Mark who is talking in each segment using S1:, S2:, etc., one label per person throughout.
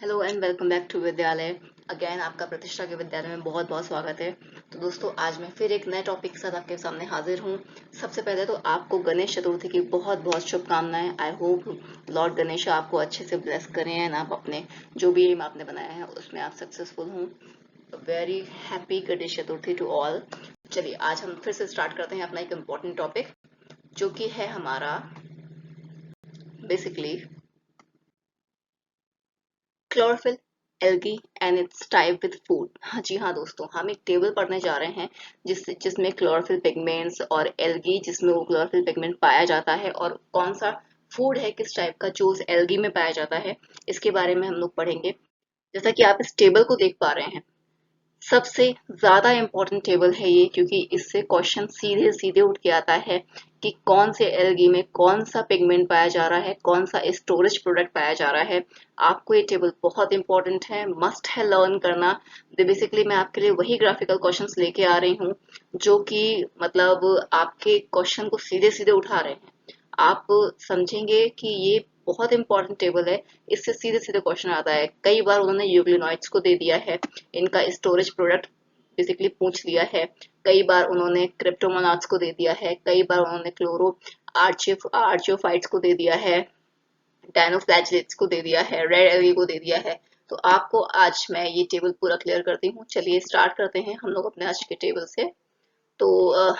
S1: Hello and welcome back to Vidyalaya. Again आपका प्रतिष्ठा के विद्यालय में बहुत बहुत स्वागत है। तो दोस्तों, आज मैं फिर एक नए टॉपिक के साथ आपके सामने हाजिर हूँ। सबसे पहले तो आपको गणेश चतुर्थी की बहुत बहुत शुभकामनाएं। आई होप लॉर्ड गणेश आपको अच्छे से ब्लेस करें एंड आप अपने जो भी एम आपने बनाया है उसमें आप सक्सेसफुल हों। Very happy Ganesh Chaturthi to all. चलिए, आज हम फिर से स्टार्ट करते हैं अपना एक इम्पोर्टेंट टॉपिक, जो कि है हमारा basically chlorophyll, algae and it's type with food. हाँ जी हाँ दोस्तों, हम एक टेबल पढ़ने जा रहे हैं जिसमें क्लोरोफिल पिगमेंट्स और एल्गी जिसमें वो क्लोरोफिल पिगमेंट पाया जाता है, और कौन सा फूड है किस टाइप का जो उस एल्गी में पाया जाता है, इसके बारे में हम लोग पढ़ेंगे। जैसा कि आप इस टेबल को देख पा रहे हैं, सबसे ज्यादा इम्पोर्टेंट टेबल है ये, क्योंकि इससे क्वेश्चन सीधे सीधे उठ के आता है कि कौन से एल्गी में कौन सा पिगमेंट पाया जा रहा है, कौन सा स्टोरेज प्रोडक्ट पाया जा रहा है। आपको ये टेबल बहुत इंपॉर्टेंट है, मस्ट है लर्न करना। बेसिकली मैं आपके लिए वही ग्राफिकल क्वेश्चंस लेके आ रही हूँ जो कि मतलब आपके क्वेश्चन को सीधे सीधे उठा रहे हैं। आप समझेंगे कि ये बहुत इंपॉर्टेंट टेबल है। इससे सीधे सीधे क्वेश्चन आता है। कई बार उन्होंने यूग्लिनॉइड्स को दे दिया है, इनका स्टोरेज प्रोडक्ट बेसिकली पूछ लिया है। कई बार उन्होंने क्रिप्टोमोनाट्स को दे दिया है, कई बार उन्होंने क्लोरो आर्चियोफाइट्स को दे दिया है, डायनोफ्लैजेलेट्स को दे दिया है, रेड एल्गी को दे दिया है। तो आपको आज मैं ये टेबल पूरा क्लियर करती हूँ। चलिए स्टार्ट करते हैं हम लोग अपने आज के टेबल से। तो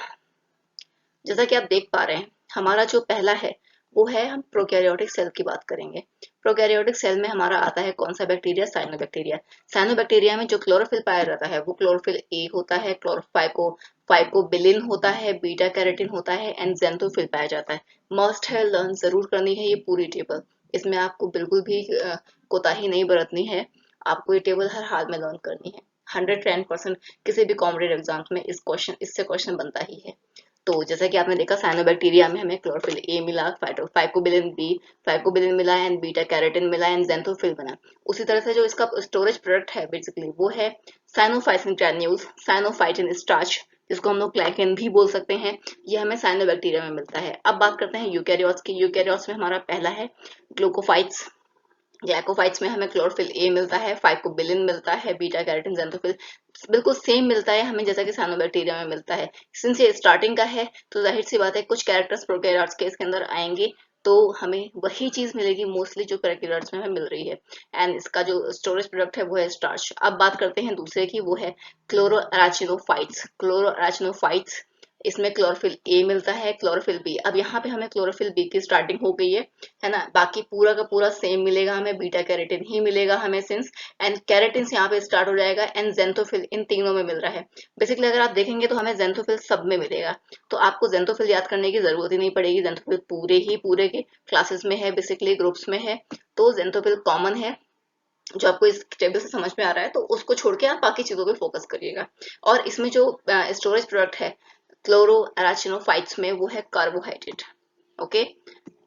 S1: जैसा कि आप देख पा रहे हैं, हमारा जो पहला है वो है, हम प्रोकैरियोटिक सेल की बात करेंगे। प्रोकैरियोटिक सेल में हमारा आता है कौन सा बैक्टीरिया? साइनोबैक्टीरिया। साइनोबैक्टीरिया में जो क्लोरोफिल पाया जाता है वो क्लोरोफिल ए होता है, क्लोरोफाइको फाइकोबिलिन होता है, बीटा कैरोटीन होता है एंड ज़ेंथोफिल पाया जाता है। मस्ट है लर्न जरूर करनी है ये पूरी टेबल। इसमें आपको बिल्कुल भी कोताही नहीं बरतनी है। आपको ये टेबल हर हाल में लर्न करनी है। 110% किसी भी कॉम्पिटेटिव एग्जाम में इससे क्वेश्चन बनता ही है। तो जैसा कि आपने देखा, साइनोबैक्टीरिया में हमें क्लोरोफिल ए मिला, फाइकोबिलिन बी, फाइकोबिलिन मिला एंड बीटा कैरोटीन मिला एंड ज़ेंथोफिल बना। उसी तरह से जो इसका स्टोरेज प्रोडक्ट है बेसिकली वो है साइनोफाइसिन ग्रैन्यूल्स, साइनोफाइटिन स्टार्च, जिसको हम लोग ग्लाइकेन भी बोल सकते हैं। ये हमें साइनोबैक्टीरिया में मिलता है। अब बात करते हैं यूकैरियोट्स की। यूकैरियोट्स में हमारा पहला है ग्लूकोफाइट्स। ग्लाइकोफाइट्स में हमें क्लोरोफिल ए मिलता है, फाइकोबिलिन मिलता है, बीटा कैरोटीन, ज़ेंथोफिल बिल्कुल सेम मिलता है हमें जैसा कि साइनोबैक्टीरिया में मिलता है। सिंस ये स्टार्टिंग का है तो जाहिर सी बात है कुछ कैरेक्टर्स प्रोकैरियोट्स के इसके अंदर आएंगे, तो हमें वही चीज मिलेगी मोस्टली जो प्रोकैरियोट्स में हमें मिल रही है। एंड इसका जो स्टोरेज प्रोडक्ट है वो है स्टार्च। अब बात करते हैं दूसरे की, वो है क्लोरोअराचिनोफाइट्स। क्लोरोअराचिनोफाइट्स, इसमें क्लोरोफिल ए मिलता है, क्लोरोफिल बी। अब यहाँ पे हमें क्लोरोफिल बी की स्टार्टिंग हो गई है ना। बाकी पूरा का पूरा सेम मिलेगा हमें, बीटा कैरोटीन ही मिलेगा हमें सिंस, एंड कैरेटिन यहाँ पे स्टार्ट हो जाएगा एंड जेंथोफिल इन तीनों में मिल रहा है। बेसिकली अगर आप देखेंगे तो हमें जेंथोफिल सब में मिलेगा, तो आपको जेंथोफिल याद करने की जरूरत ही नहीं पड़ेगी। जेंथोफिल पूरे के क्लासेस में है, बेसिकली ग्रुप्स में है, तो जेंथोफिल कॉमन है। जो आपको इस टेबल से समझ में आ रहा है तो उसको छोड़ के आप बाकी चीजों पे फोकस करिएगा। और इसमें जो स्टोरेज प्रोडक्ट है क्लोरो अराचिनोफाइट्स में वो है कार्बोहाइड्रेट। ओके,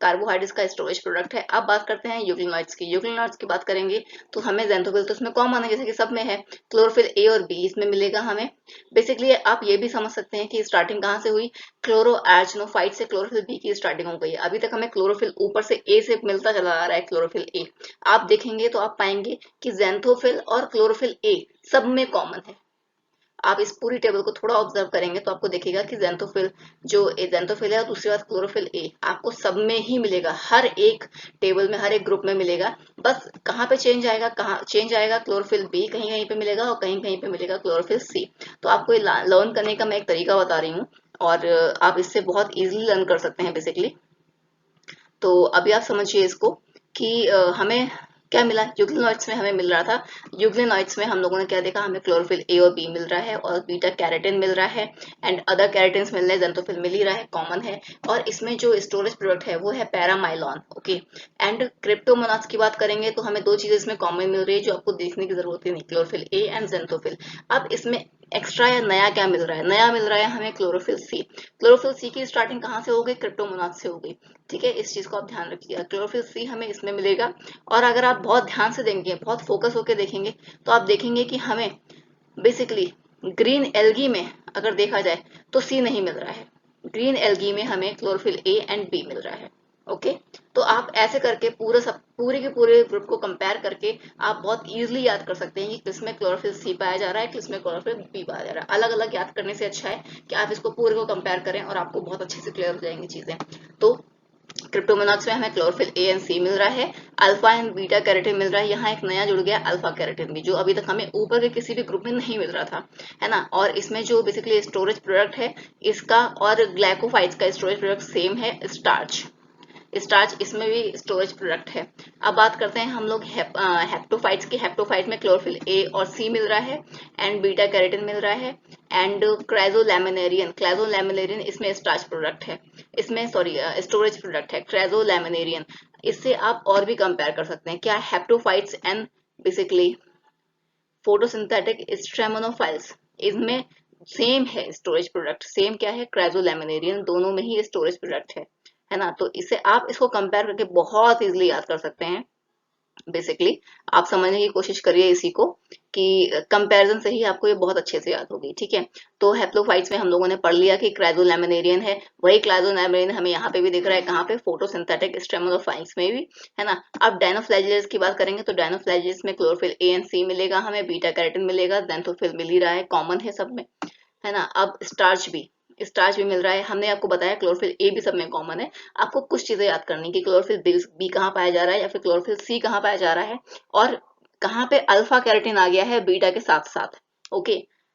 S1: कार्बोहाइड्रेट्स का स्टोरेज प्रोडक्ट है। अब बात करते हैं यूग्लिनॉइड्स की। यूग्लिनॉइड्स की बात करेंगे तो हमें जेंथोफिल तो इसमें कॉमन है जैसे कि सब में है, क्लोरोफिल ए और बी इसमें मिलेगा हमें। बेसिकली आप ये भी समझ सकते हैं कि स्टार्टिंग कहाँ से हुई, क्लोरो अर्चिनोफाइट से क्लोरोफिल बी की स्टार्टिंग हो गई है। अभी तक हमें क्लोरोफिल ऊपर से ए से मिलता चला आ रहा है, क्लोरोफिल ए। आप देखेंगे तो आप पाएंगे कि जेंथोफिल और क्लोरोफिल ए सब में कॉमन है। आप इस पूरी टेबल को थोड़ा ऑब्जर्व करेंगे तो आपको दिखेगा कि जेंथोफिल जो जेंथोफिल है और दूसरी बात क्लोरोफिल ए आपको सब में ही मिलेगा, हर एक टेबल में हर एक ग्रुप में मिलेगा। बस कहाँ पे चेंज आएगा, कहाँ चेंज आएगा, क्लोरोफिल बी कहीं कहीं पे मिलेगा और कहीं कहीं पे मिलेगा क्लोरोफिल सी। तो आपको ये लर्न करने का मैं एक तरीका बता रही हूँ, और आप इससे बहुत इजीली लर्न कर सकते हैं बेसिकली। तो अभी आप समझिए इसको कि हमें क्या मिला। यूग्लिनॉइड्स में हमें मिल रहा था, यूग्लिनॉइड्स में हम लोगों ने क्या देखा, हमें क्लोरोफिल ए और बी मिल रहा है और बीटा कैरोटीन मिल रहा है एंड अदर कैरोटीन्स मिल रहे हैं, जेंथोफिल मिल ही रहा है, कॉमन है। और इसमें जो स्टोरेज प्रोडक्ट है वो है पैरामाइलॉन। ओके, एंड क्रिप्टोमोनास की बात करेंगे तो हमें दो चीजें इसमें कॉमन मिल रही है जो आपको देखने की जरूरत ही नहीं, क्लोरोफिल ए एंड जेंथोफिल। अब इसमें एक्स्ट्रा या नया क्या मिल रहा है, नया मिल रहा है हमें क्लोरोफिल सी। क्लोरोफिल सी की स्टार्टिंग कहाँ से हो गई, क्रिप्टोमोनास से हो गई। ठीक है, इस चीज को आप ध्यान रखिएगा, क्लोरोफिल सी हमें इसमें मिलेगा। और अगर आप बहुत ध्यान से देंगे, बहुत फोकस होकर देखेंगे तो आप देखेंगे कि हमें बेसिकली ग्रीन एल्गी में अगर देखा जाए तो सी नहीं मिल रहा है। ग्रीन एल्गी में हमें क्लोरोफिल ए एंड बी मिल रहा है। ओके। तो आप ऐसे करके पूरे के पूरे ग्रुप को कंपेयर करके आप बहुत इजीली याद कर सकते हैं कि किसमें क्लोरोफिल सी पाया जा रहा है, किसमें क्लोरोफिल बी पाया जा रहा है। अलग अलग याद करने से अच्छा है कि आप इसको पूरे को कंपेयर करें और आपको बहुत अच्छे से क्लियर हो जाएंगी चीजें। तो क्रिप्टोमोनाक्स में हमें क्लोरोफिल ए एंड सी मिल रहा है, अल्फा एंड बीटा कैरोटीन मिल रहा है, यहाँ एक नया जुड़ गया अल्फा कैरोटीन भी, जो अभी तक हमें ऊपर के किसी भी ग्रुप में नहीं मिल रहा था, है ना। और इसमें जो बेसिकली स्टोरेज प्रोडक्ट है इसका और ग्लाइकोफाइट्स का स्टोरेज प्रोडक्ट सेम है, स्टार्च। स्टार्च इसमें भी स्टोरेज प्रोडक्ट है। अब बात करते हैं हम लोग हेप्टोफाइट्स की। हेप्टोफाइट में क्लोरोफिल ए और सी मिल रहा है एंड बीटा कैरोटीन मिल रहा है एंड क्राइजोलैमिनेरियन, क्राइजोलैमिनेरियन इसमें स्टार्च प्रोडक्ट है, इसमें सॉरी स्टोरेज प्रोडक्ट है क्राइजोलैमिनेरियन। इससे आप और भी कंपेयर कर सकते हैं क्या, हेप्टोफाइट्स एंड बेसिकली फोटोसिंथेटिक स्ट्रेमोनोफाइल्स, इनमें सेम है स्टोरेज प्रोडक्ट, सेम क्या है, क्राइजोलैमिनेरियन, दोनों में ही स्टोरेज प्रोडक्ट है ना। तो इससे आप इसको कंपेयर करके बहुत इजीली याद कर सकते हैं। बेसिकली आप समझने की कोशिश करिए इसी को कि कंपैरिजन से ही आपको ये बहुत अच्छे से याद होगी, ठीक है। तो हेप्लोफाइट्स में हम लोगों ने पढ़ लिया कि क्राइजोलैमिनेरियन है, वही क्राइजोलैमिनेरियन हमें यहाँ पे भी दिख रहा है, कहाँ पे, फोटोसिंथेटिक स्ट्रेमोफाइट्स में भी, है ना। अब डायनोफ्लैजियल्स की बात करेंगे तो डायनोफ्लैजियल्स में क्लोरोफिल ए एंड सी मिलेगा, हमें बीटा कैरोटीन मिलेगा, ज़ैंथोफिल मिल ही रहा है, कॉमन है सब में, है ना। अब स्टार्च भी मिल रहा है, हमने आपको बताया क्लोरोफिल ए भी सब में कॉमन है। आपको कुछ चीजें याद करनी कि क्लोरोफिल बी कहाँ पाया जा रहा है या फिर क्लोरोफिल सी कहाँ पाया जा रहा है और कहाँ पे अल्फा कैरोटीन आ गया है बीटा के साथ साथ, ओके।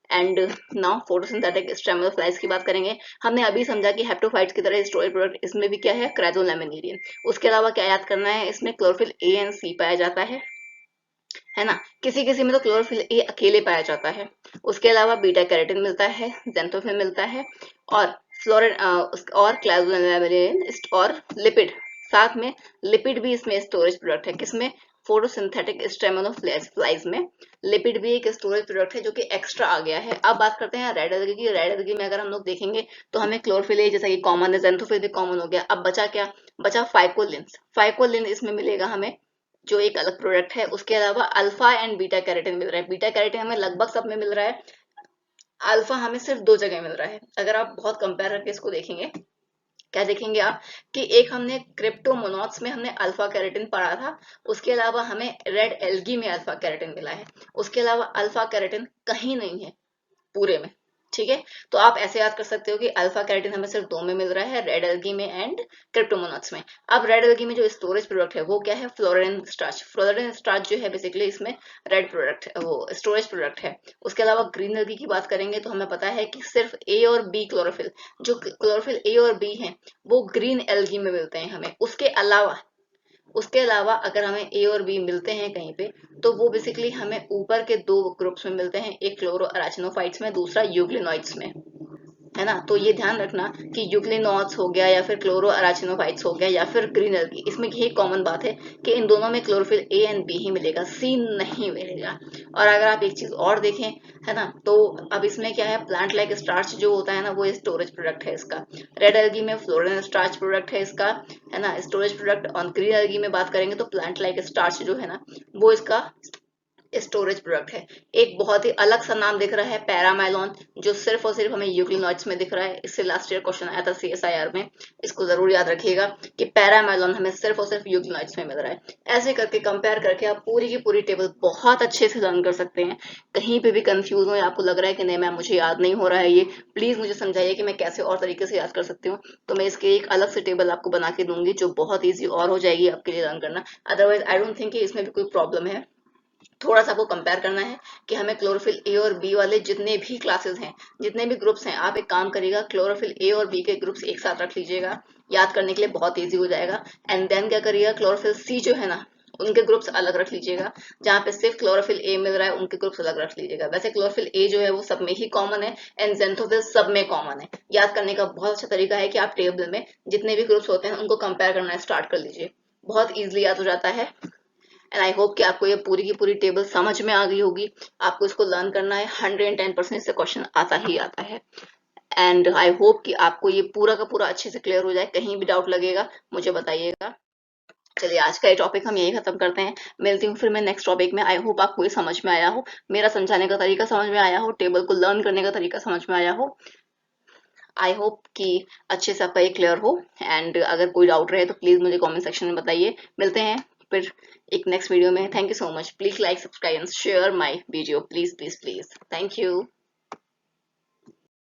S1: एंड नाउ फोटोसिंथेटिक स्टेमोफ्लाइज की बात करेंगे। हमने अभी समझा कि हेप्टोफाइट्स की तरह स्टोरेज प्रोडक्ट इसमें भी क्या है, क्राइजोलैमिनेरियन। उसके अलावा क्या याद करना है, इसमें क्लोरोफिल ए एंड सी पाया जाता है ना। किसी किसी में तो क्लोरोफिल ए अकेले पाया जाता है। उसके अलावा बीटा कैरोटीन मिलता है, ज़ैंथोफिल मिलता है और फ्लोरिन और क्लाज़ोलैमिनेरिन और लिपिड, साथ में लिपिड भी इसमें स्टोरेज प्रोडक्ट है, किसमें, फोटोसिंथेटिक स्टेमोफ्लाइज में लिपिड भी एक स्टोरेज प्रोडक्ट है जो कि एक्स्ट्रा आ गया है। अब बात करते हैं रेड एल्गी की। रेड एल्गी में अगर हम लोग देखेंगे तो हमें क्लोरोफिल ए जैसा कि कॉमन है, ज़ैंथोफिल भी कॉमन हो गया। अब बचा क्या, बचा फाइकोलिन। फाइकोलिन इसमें मिलेगा हमें, जो एक अलग प्रोडक्ट है। उसके अलावा अल्फा एंड बीटा कैरोटीन मिल रहा है, बीटा कैरोटीन हमें लगभग सब में मिल रहा है, अल्फा हमें सिर्फ दो जगह मिल रहा है। अगर आप बहुत कंपेयर करके इसको देखेंगे, क्या देखेंगे आप कि एक हमने क्रिप्टोमोनॉट्स में हमने अल्फा कैरोटीन पढ़ा था, उसके अलावा हमें रेड एल्गी में अल्फा कैरोटीन मिला है, उसके अलावा अल्फा कैरोटीन कहीं नहीं है पूरे में, ठीक है। तो आप ऐसे याद कर सकते हो कि अल्फा कैरोटीन हमें सिर्फ दो में मिल रहा है, रेड एल्गी में एंड क्रिप्टोमोनाट्स में। अब रेड एल्गी में जो स्टोरेज प्रोडक्ट है वो क्या है, फ्लोरिन स्टार्च। फ्लोरिन स्टार्च जो है बेसिकली इसमें रेड प्रोडक्ट है, वो स्टोरेज प्रोडक्ट है। उसके अलावा ग्रीन एल्गी की बात करेंगे तो हमें पता है कि सिर्फ ए और बी क्लोरोफिल, जो क्लोरोफिल ए और बी है वो ग्रीन एल्गी में मिलते हैं हमें। उसके अलावा अगर हमें ए और बी मिलते हैं कहीं पे, तो वो बेसिकली हमें ऊपर के दो ग्रुप्स में मिलते हैं, एक क्लोरो अराचिनोफाइट्स में, दूसरा यूग्लिनोइड्स में, है ना। तो ये ध्यान रखना कि यूग्लिनोइड्स हो गया या फिर क्लोरो अराचिनोफाइट्स हो गया या फिर ग्रीन एल्गी, इसमें यही कॉमन बात है कि इन दोनों में क्लोरोफिल ए एंड बी ही मिलेगा, सी नहीं मिलेगा। और अगर आप एक चीज और देखें, है ना, तो अब इसमें क्या है, प्लांट लाइक स्टार्च जो होता है ना, वो स्टोरेज प्रोडक्ट है इसका। रेड एल्गी में फ्लोरिन स्टार्च प्रोडक्ट है इसका, है ना, स्टोरेज प्रोडक्ट। और ग्रीन एल्गी में बात करेंगे तो प्लांट लाइक स्टार्च जो है ना, वो इसका स्टोरेज प्रोडक्ट है। एक बहुत ही अलग सा नाम दिख रहा है पैरामाइलॉन, जो सिर्फ और सिर्फ हमें यूग्लिनोइड्स में दिख रहा है। इससे लास्ट ईयर क्वेश्चन आया था सीएसआईआर में, इसको जरूर याद रखिएगा कि पैरामाइलॉन हमें सिर्फ और सिर्फ यूग्लिनोइड्स में मिल रहा है। ऐसे करके कंपेयर करके आप पूरी की पूरी टेबल बहुत अच्छे से लर्न कर सकते हैं। कहीं पे भी कंफ्यूज हो या आपको लग रहा है कि नहीं मैम मुझे याद नहीं हो रहा है ये, प्लीज मुझे समझाइए कि मैं कैसे और तरीके से याद कर सकती हूँ। तो मैं इसके एक अलग से टेबल आपको बना के दूंगी जो बहुत ईजी और हो जाएगी आपके लिए लर्न करना। अदरवाइज आई डोंट थिंक कि इसमें भी कोई प्रॉब्लम है। थोड़ा सा आपको कंपेयर करना है कि हमें क्लोरोफिल ए और बी वाले जितने भी क्लासेस हैं, जितने भी ग्रुप्स हैं, आप एक काम करिएगा, क्लोरोफिल ए और बी के ग्रुप्स एक साथ रख लीजिएगा, याद करने के लिए बहुत इजी हो जाएगा। एंड देन क्या करिएगा, क्लोरोफिल सी जो है ना, उनके ग्रुप्स अलग रख लीजिएगा। जहाँ पे सिर्फ क्लोरोफिल ए मिल रहा है उनके ग्रुप्स अलग रख लीजिएगा। वैसे क्लोरोफिल ए जो है वो सब में ही कॉमन है एंड ज़ैंथोफिल सब में कॉमन है। याद करने का बहुत अच्छा तरीका है कि आप टेबल में जितने भी ग्रुप्स होते हैं उनको कंपेयर करना स्टार्ट कर लीजिए, बहुत ईजिली याद हो जाता है। एंड आई होप कि आपको ये पूरी की पूरी टेबल समझ में आ गई होगी। आपको इसको लर्न करना है, 110% इससे क्वेश्चन आता ही आता है। एंड आई होप कि आपको ये पूरा का पूरा अच्छे से क्लियर हो जाए। कहीं भी डाउट लगेगा मुझे बताइएगा। चलिए आज का ये टॉपिक हम यही खत्म करते हैं, मिलती हूँ फिर मैं नेक्स्ट टॉपिक में। आई होप आपको ये समझ में आया हो, मेरा समझाने का तरीका समझ में आया हो, टेबल को लर्न करने का तरीका समझ में आया हो। आई होप कि अच्छे से आपका ये क्लियर हो। एंड अगर कोई डाउट रहे तो प्लीज मुझे कमेंट सेक्शन में बताइए। मिलते हैं फिर एक नेक्स्ट वीडियो में। Thank you so much. Please like, subscribe and share my video, please please please. Thank you.